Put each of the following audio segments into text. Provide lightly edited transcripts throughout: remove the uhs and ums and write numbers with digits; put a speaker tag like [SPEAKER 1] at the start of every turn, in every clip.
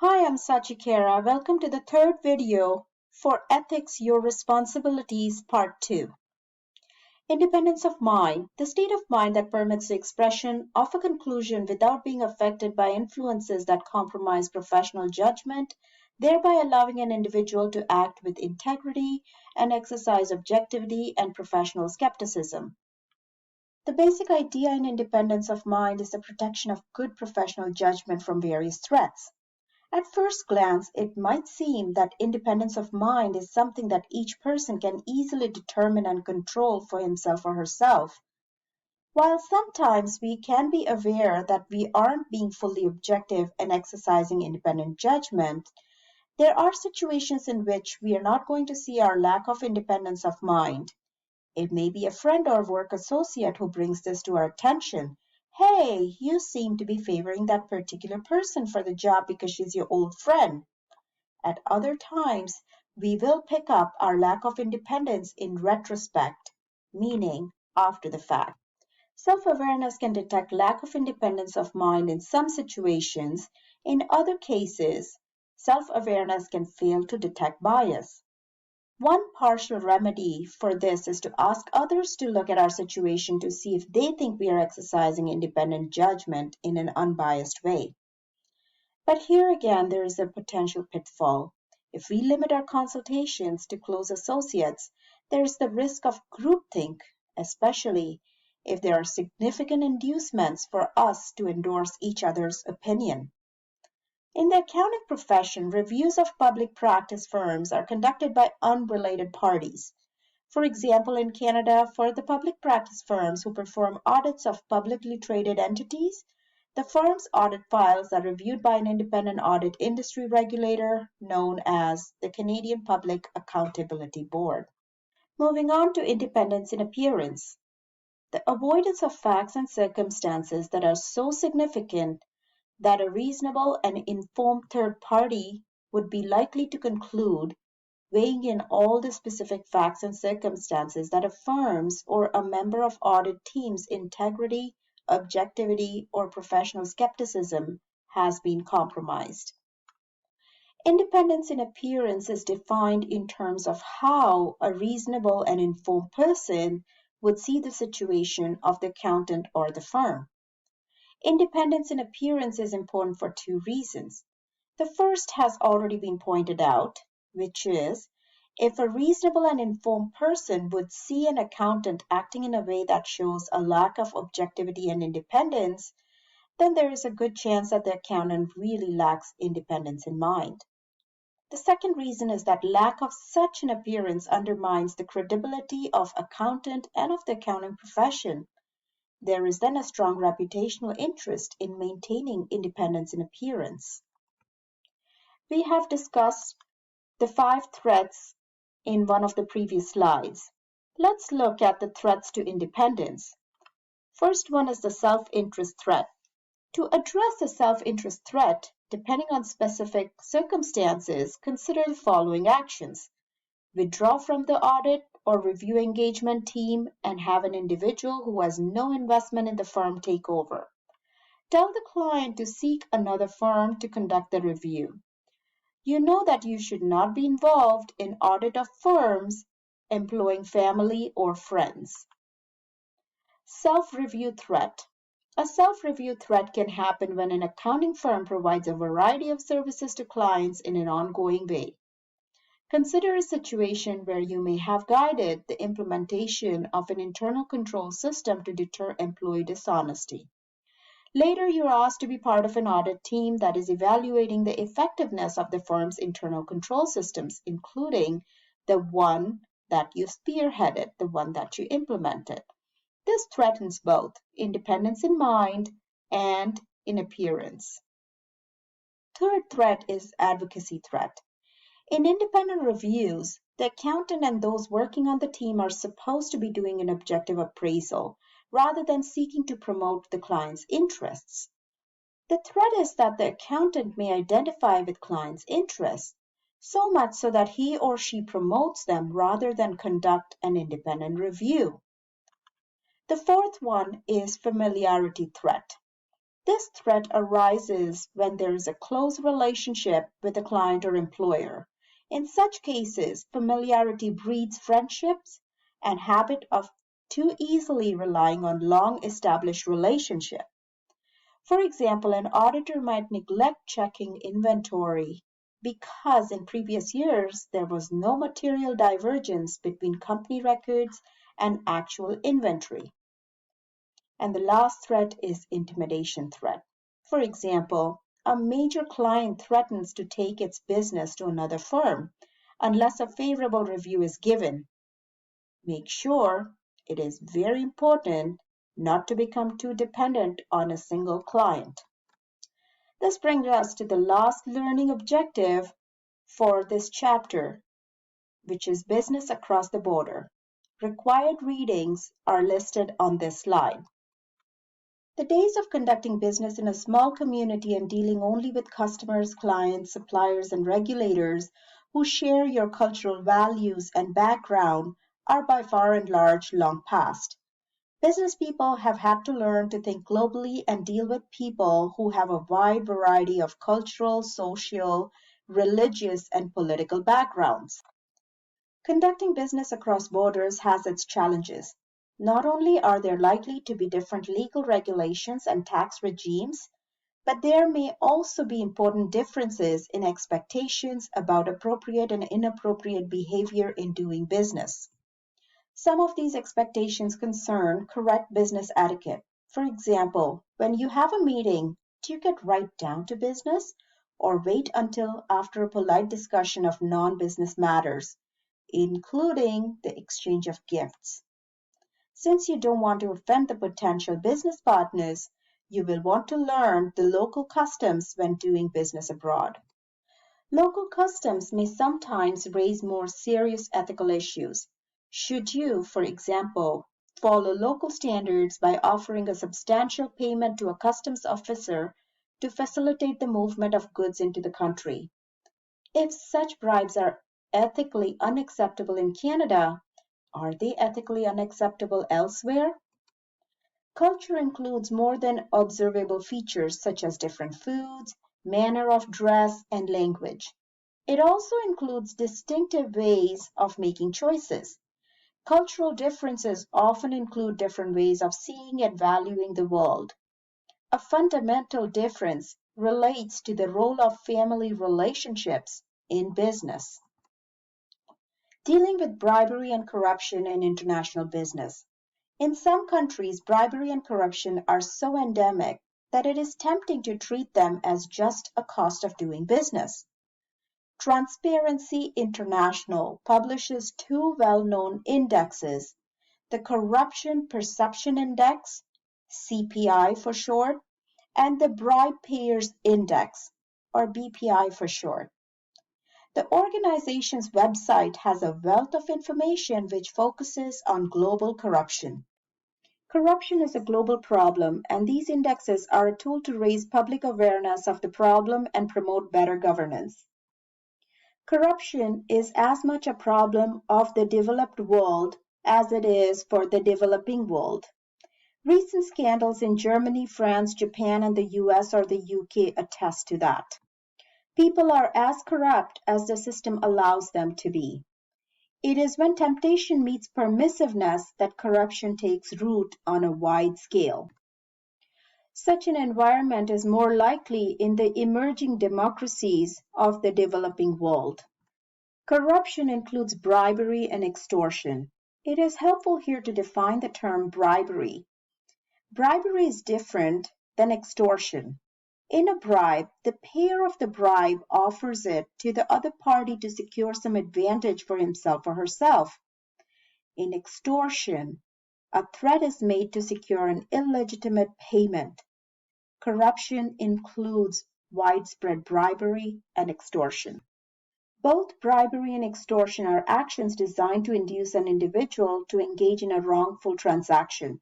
[SPEAKER 1] Hi, I'm Sachikera. Welcome to the third video for Ethics, Your Responsibilities, Part 2. Independence of mind, the state of mind that permits the expression of a conclusion without being affected by influences that compromise professional judgment, thereby allowing an individual to act with integrity and exercise objectivity and professional skepticism. The basic idea in independence of mind is the protection of good professional judgment from various threats. At first glance, it might seem that independence of mind is something that each person can easily determine and control for himself or herself. While sometimes we can be aware that we aren't being fully objective and exercising independent judgment, there are situations in which we are not going to see our lack of independence of mind. It may be a friend or work associate who brings this to our attention. Hey, you seem to be favoring that particular person for the job because she's your old friend. At other times, we will pick up our lack of independence in retrospect, meaning after the fact. Self-awareness can detect lack of independence of mind in some situations. In other cases, self-awareness can fail to detect bias. One partial remedy for this is to ask others to look at our situation to see if they think we are exercising independent judgment in an unbiased way. But here again, there is a potential pitfall. If we limit our consultations to close associates, there is the risk of groupthink, especially if there are significant inducements for us to endorse each other's opinion. In the accounting profession, reviews of public practice firms are conducted by unrelated parties. For example, in Canada, for the public practice firms who perform audits of publicly traded entities, the firm's audit files are reviewed by an independent audit industry regulator known as the Canadian Public Accountability Board. Moving on to independence in appearance. The avoidance of facts and circumstances that are so significant that a reasonable and informed third party would be likely to conclude, weighing in all the specific facts and circumstances, that a firm's or a member of audit team's integrity, objectivity, or professional skepticism has been compromised. Independence in appearance is defined in terms of how a reasonable and informed person would see the situation of the accountant or the firm. Independence in appearance is important for two reasons. The first has already been pointed out, which is if a reasonable and informed person would see an accountant acting in a way that shows a lack of objectivity and independence, then there is a good chance that the accountant really lacks independence in mind. The second reason is that lack of such an appearance undermines the credibility of accountant and of the accounting profession. There is then a strong reputational interest in maintaining independence in appearance. We have discussed the 5 threats in one of the previous slides. Let's look at the threats to independence. First one is the self-interest threat. To address the self-interest threat, depending on specific circumstances, consider the following actions. Withdraw from the audit or review engagement team and have an individual who has no investment in the firm take over. Tell the client to seek another firm to conduct the review. You know that you should not be involved in audit of firms employing family or friends. Self-review threat. A self-review threat can happen when an accounting firm provides a variety of services to clients in an ongoing way. Consider a situation where you may have guided the implementation of an internal control system to deter employee dishonesty. Later, you're asked to be part of an audit team that is evaluating the effectiveness of the firm's internal control systems, including the one that you spearheaded, the one that you implemented. This threatens both independence in mind and in appearance. Third threat is advocacy threat. In independent reviews, the accountant and those working on the team are supposed to be doing an objective appraisal rather than seeking to promote the client's interests. The threat is that the accountant may identify with clients' interests, so much so that he or she promotes them rather than conduct an independent review. The fourth one is familiarity threat. This threat arises when there is a close relationship with a client or employer. In such cases, familiarity breeds friendships and habit of too easily relying on long-established relationships. For example, an auditor might neglect checking inventory because in previous years there was no material divergence between company records and actual inventory. And the last threat is intimidation threat. For example, a major client threatens to take its business to another firm unless a favorable review is given. Make sure it is very important not to become too dependent on a single client. This brings us to the last learning objective for this chapter, which is business across the border. Required readings are listed on this slide. The days of conducting business in a small community and dealing only with customers, clients, suppliers, and regulators who share your cultural values and background are by far and large long past. Business people have had to learn to think globally and deal with people who have a wide variety of cultural, social, religious, and political backgrounds. Conducting business across borders has its challenges. Not only are there likely to be different legal regulations and tax regimes, but there may also be important differences in expectations about appropriate and inappropriate behavior in doing business. Some of these expectations concern correct business etiquette. For example, when you have a meeting, do you get right down to business or wait until after a polite discussion of non-business matters, including the exchange of gifts? Since you don't want to offend the potential business partners, you will want to learn the local customs when doing business abroad. Local customs may sometimes raise more serious ethical issues. Should you, for example, follow local standards by offering a substantial payment to a customs officer to facilitate the movement of goods into the country? If such bribes are ethically unacceptable in Canada, are they ethically unacceptable elsewhere? Culture includes more than observable features such as different foods, manner of dress, and language. It also includes distinctive ways of making choices. Cultural differences often include different ways of seeing and valuing the world. A fundamental difference relates to the role of family relationships in business. Dealing with bribery and corruption in international business. In some countries, bribery and corruption are so endemic that it is tempting to treat them as just a cost of doing business. Transparency International publishes two well-known indexes, the Corruption Perception Index, CPI for short, and the Bribe Payers Index, or BPI for short. The organization's website has a wealth of information which focuses on global corruption. Corruption is a global problem, and these indexes are a tool to raise public awareness of the problem and promote better governance. Corruption is as much a problem of the developed world as it is for the developing world. Recent scandals in Germany, France, Japan, and the US or the UK attest to that. People are as corrupt as the system allows them to be. It is when temptation meets permissiveness that corruption takes root on a wide scale. Such an environment is more likely in the emerging democracies of the developing world. Corruption includes bribery and extortion. It is helpful here to define the term bribery. Bribery is different than extortion. In a bribe, the payer of the bribe offers it to the other party to secure some advantage for himself or herself. In extortion, a threat is made to secure an illegitimate payment. Corruption includes widespread bribery and extortion. Both bribery and extortion are actions designed to induce an individual to engage in a wrongful transaction.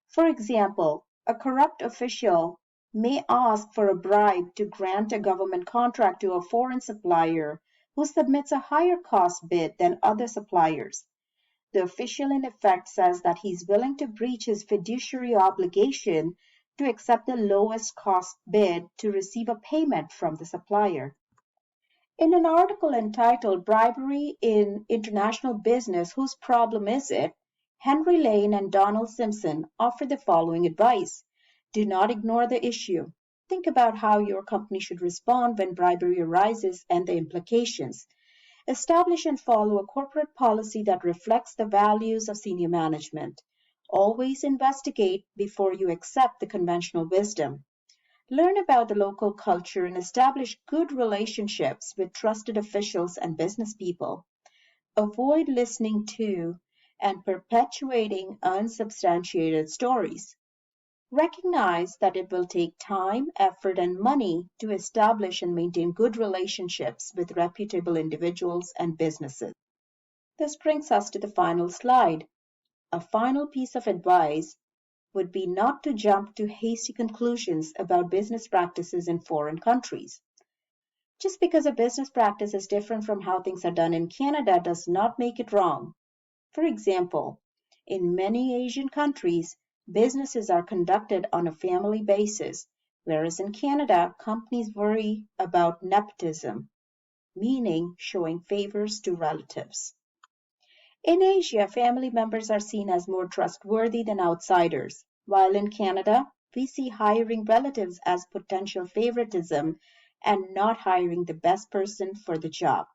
[SPEAKER 1] For example, a corrupt official may ask for a bribe to grant a government contract to a foreign supplier who submits a higher cost bid than other suppliers. The official in effect says that he's willing to breach his fiduciary obligation to accept the lowest cost bid to receive a payment from the supplier. In an article entitled Bribery in International Business, Whose Problem Is It? Henry Lane and Donald Simpson offer the following advice. Do not ignore the issue. Think about how your company should respond when bribery arises and the implications. Establish and follow a corporate policy that reflects the values of senior management. Always investigate before you accept the conventional wisdom. Learn about the local culture and establish good relationships with trusted officials and business people. Avoid listening to and perpetuating unsubstantiated stories. Recognize that it will take time, effort, and money to establish and maintain good relationships with reputable individuals and businesses. This brings us to the final slide. A final piece of advice would be not to jump to hasty conclusions about business practices in foreign countries. Just because a business practice is different from how things are done in Canada does not make it wrong. For example, in many Asian countries, businesses are conducted on a family basis, whereas in Canada, companies worry about nepotism, meaning showing favors to relatives. In Asia, family members are seen as more trustworthy than outsiders, while in Canada, we see hiring relatives as potential favoritism and not hiring the best person for the job.